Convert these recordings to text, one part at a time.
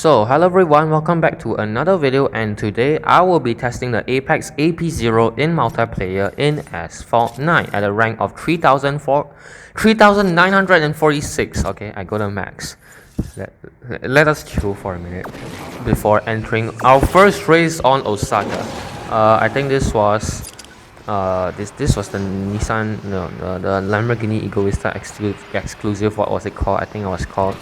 So hello everyone, welcome back to another video, and today I will be testing the Apex AP-0 in multiplayer in Asphalt 9 at a rank of 3,946. Okay, I got a max. Let us chill for a minute before entering our first race on Osaka. I think this was this was the Nissan, no, the Lamborghini Egoista exclusive. What was it called? I think it was called.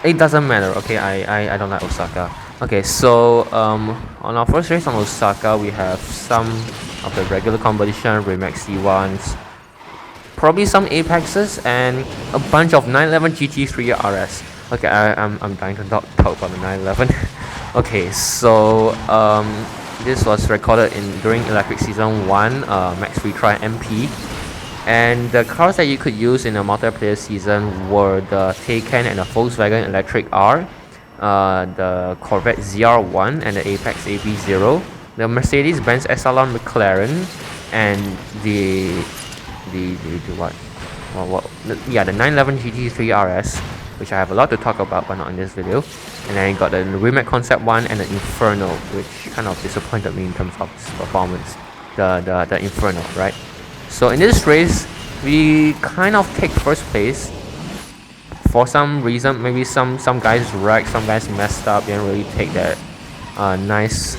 It doesn't matter. Okay, I don't like Osaka. Okay, so on our first race on Osaka, we have some of the regular competition, Remax C1s, probably some Apexes, and a bunch of 911 GT3 RS. Okay, I'm dying to talk about the 911. Okay, so this was recorded during Electric Season I Max Retry MP. And the cars that you could use in a multiplayer season were the Taycan and the Volkswagen Electric R, the Corvette ZR1 and the Apex AP-0, the Mercedes-Benz SLR McLaren, and the 911 GT3 RS, which I have a lot to talk about but not in this video. And then I got the Remake Concept 1 and the Inferno, which kind of disappointed me in terms of its performance. The Inferno, right? So in this race, we kind of take first place. For some reason, maybe some guys wrecked, some guys messed up, didn't really take that nice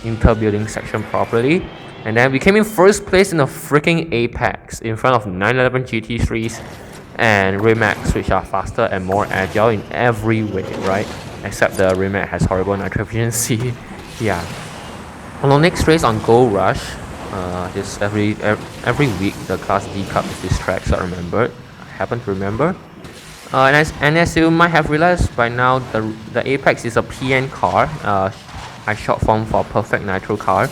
inter-building section properly. And then we came in first place in the freaking Apex, in front of 911 GT3s and Remax, which are faster and more agile in every way, right? Except the Remax has horrible nitro efficiency. Yeah. On the next race on Gold Rush, this every week the Class D Cup is this track, so I happen to remember. And as you might have realized by now, the Apex is a PN car, I short form for Perfect Nitro car,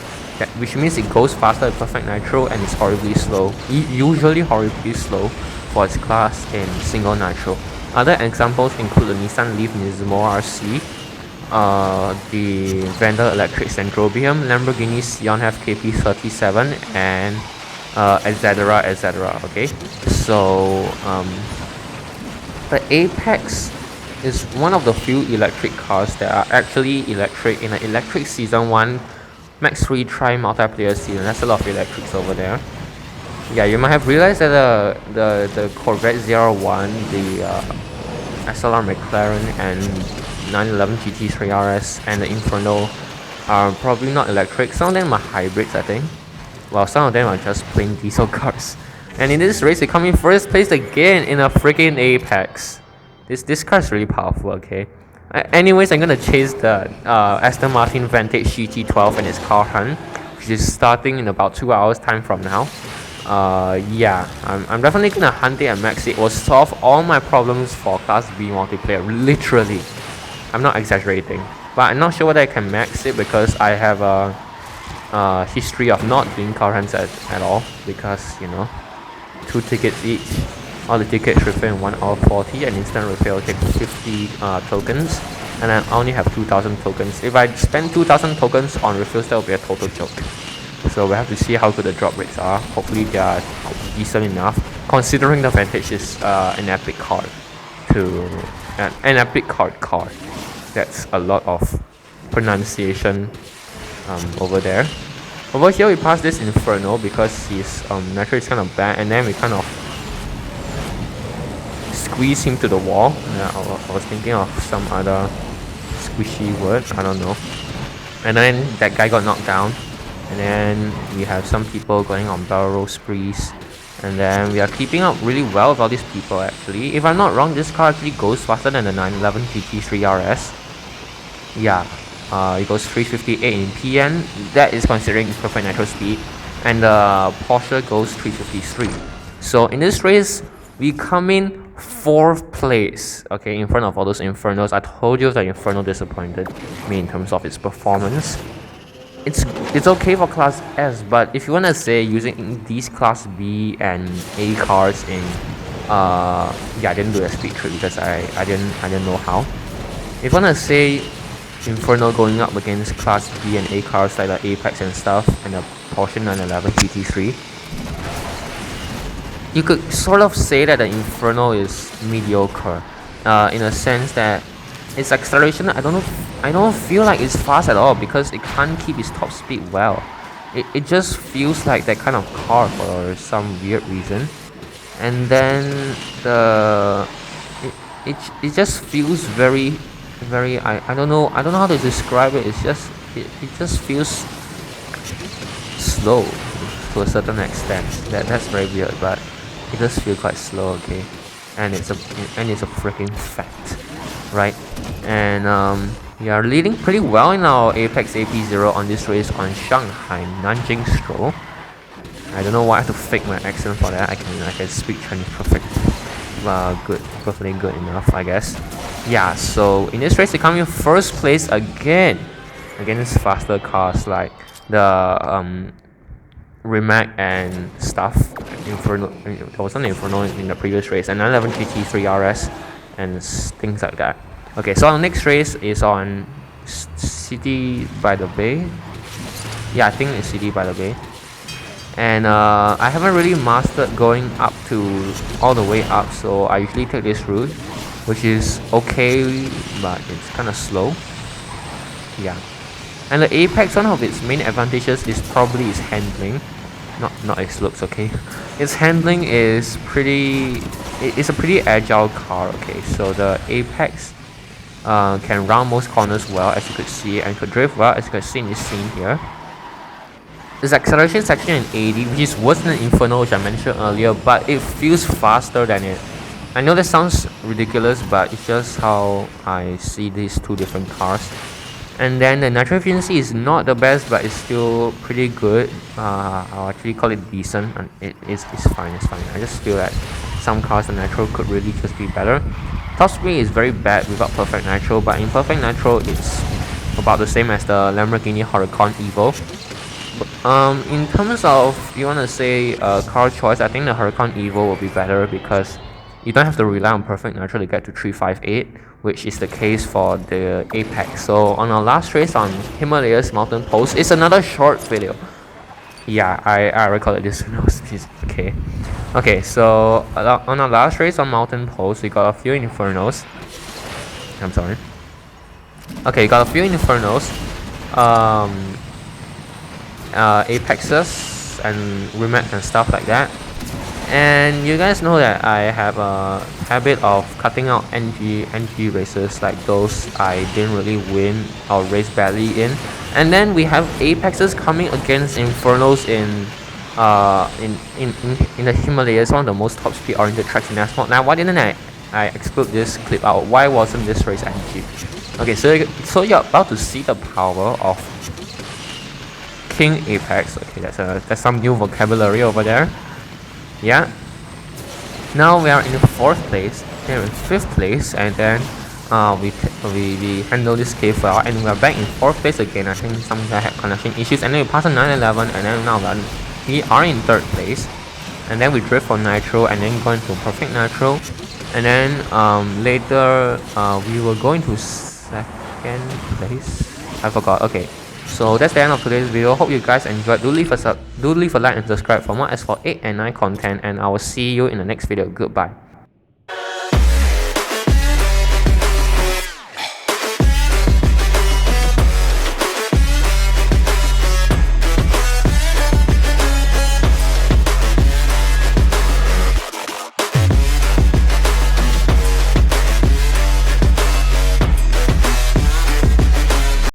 which means it goes faster at Perfect Nitro and is horribly slow, usually horribly slow for its class in single nitro. Other examples include the Nissan Leaf Nismo RC, the Vendor Electric Centrobium, Lamborghini Sion FKP37, and etc. Okay, so the Apex is one of the few electric cars that are actually electric in an Electric Season I Max Retry multiplayer season. That's a lot of electrics over there. Yeah, you might have realized that the Corvette ZR1, the SLR McLaren, and 911 GT3 RS and the Inferno are probably not electric. Some of them are hybrids, I think. Well, some of them are just plain diesel cars. And in this race, they come in first place again in a freaking Apex. This car is really powerful, okay? Anyways, I'm gonna chase the Aston Martin Vantage GT12 and its car hunt, which is starting in about 2 hours time from now. Yeah, I'm definitely gonna hunt it and max it. It will solve all my problems for Class B multiplayer, literally. I'm not exaggerating, but I'm not sure whether I can max it because I have a history of not doing car hunts at all, because, you know, 2 tickets each. All the tickets refill in 1 hour 40, and instant refill takes 50 tokens, and I only have 2,000 tokens. If I spend 2,000 tokens on refills, that will be a total joke. So we have to see how good the drop rates are. Hopefully they are decent enough, considering the Vantage is an epic card an epic car. That's a lot of pronunciation over there. Over here we pass this Inferno because his nitro is kind of bad, and then we kind of squeeze him to the wall. Yeah, I was thinking of some other squishy word, I don't know. And then that guy got knocked down. And then we have some people going on barrel roll sprees. And then we are keeping up really well with all these people actually. If I'm not wrong, this car actually goes faster than the 911 GT3 RS. Yeah, it goes 358 in PN. That is considering its perfect nitro speed. And the Porsche goes 353. So in this race, we come in 4th place, okay, in front of all those Infernos. I told you that Inferno disappointed me in terms of its performance. It's okay for Class S, but if you wanna say using these Class B and A cars in yeah, I didn't do a speed trip because I didn't know how. If you wanna say Inferno going up against Class B and A cars like the Apex and stuff, and the Porsche 911 GT3, you could sort of say that the Inferno is mediocre, in a sense that its acceleration, I don't feel like it's fast at all because it can't keep its top speed well. It just feels like that kind of car for some weird reason. And then it just feels very I don't know how to describe it. It just feels slow to a certain extent. That's very weird, but it does feel quite slow, okay? And it's a freaking fact, right? And we are leading pretty well in our Apex AP-0 on this race on Shanghai Nanjing Stroll. I don't know why I have to fake my accent for that. I can speak Chinese perfectly. Perfectly good enough, I guess. Yeah, so in this race they come in first place again against faster cars like the Rimac and stuff. Inferno, there was an Inferno in the previous race, and 911 GT3 RS and things like that. Okay, so our next race is on City by the Bay. Yeah, I think it's City by the Bay. And I haven't really mastered going up to all the way up, so I usually take this route, which is okay, but it's kind of slow. Yeah. And the Apex, one of its main advantages is probably its handling, not its looks, okay? Its handling is it's a pretty agile car, okay? So the Apex can round most corners well, as you could see, and could drift well, as you could see in this scene here. Its acceleration is actually an 80, which is worse than Inferno, which I mentioned earlier, but it feels faster than it. I know that sounds ridiculous, but it's just how I see these two different cars. And then the nitro efficiency is not the best, but it's still pretty good. I'll actually call it decent, and it's fine. I just feel that some cars the nitro could really just be better. Top speed is very bad without perfect nitro, but in perfect nitro it's about the same as the Lamborghini Huracan Evo. In terms of, you want to say car choice, I think the Huracan Evo will be better because you don't have to rely on perfect nitro to get to 358, which is the case for the Apex. So on our last race on Himalayas Mountain Post, it's another short video. Yeah, I recorded this when I was busy. Okay, so on our last race on Mountain Post, we got a few Infernos. I'm sorry. Okay, got a few Infernos. Apexes and Rimac and stuff like that. And you guys know that I have a habit of cutting out NG races, like those I didn't really win or race badly in. And then we have Apexes coming against Infernos in the Himalayas, one of the most top speed oriented tracks in Asphalt. Now, why didn't I exclude this clip out? Why wasn't this race NG? Okay, so you're about to see the power of King Apex. Okay, that's some new vocabulary over there. Yeah. Now we are in 4th place, then in 5th place, and then we handle this cave well, and we are back in 4th place again. I think some guy had connection issues, and then we pass on 911, and then now we are in 3rd place, and then we drift for nitro, and then go into perfect nitro, and then later we will go into 2nd place. I forgot. Okay. So that's the end of today's video. Hope you guys enjoyed. Do leave a like and subscribe for more Asphalt 8 and 9 content, and I will see you in the next video. Goodbye.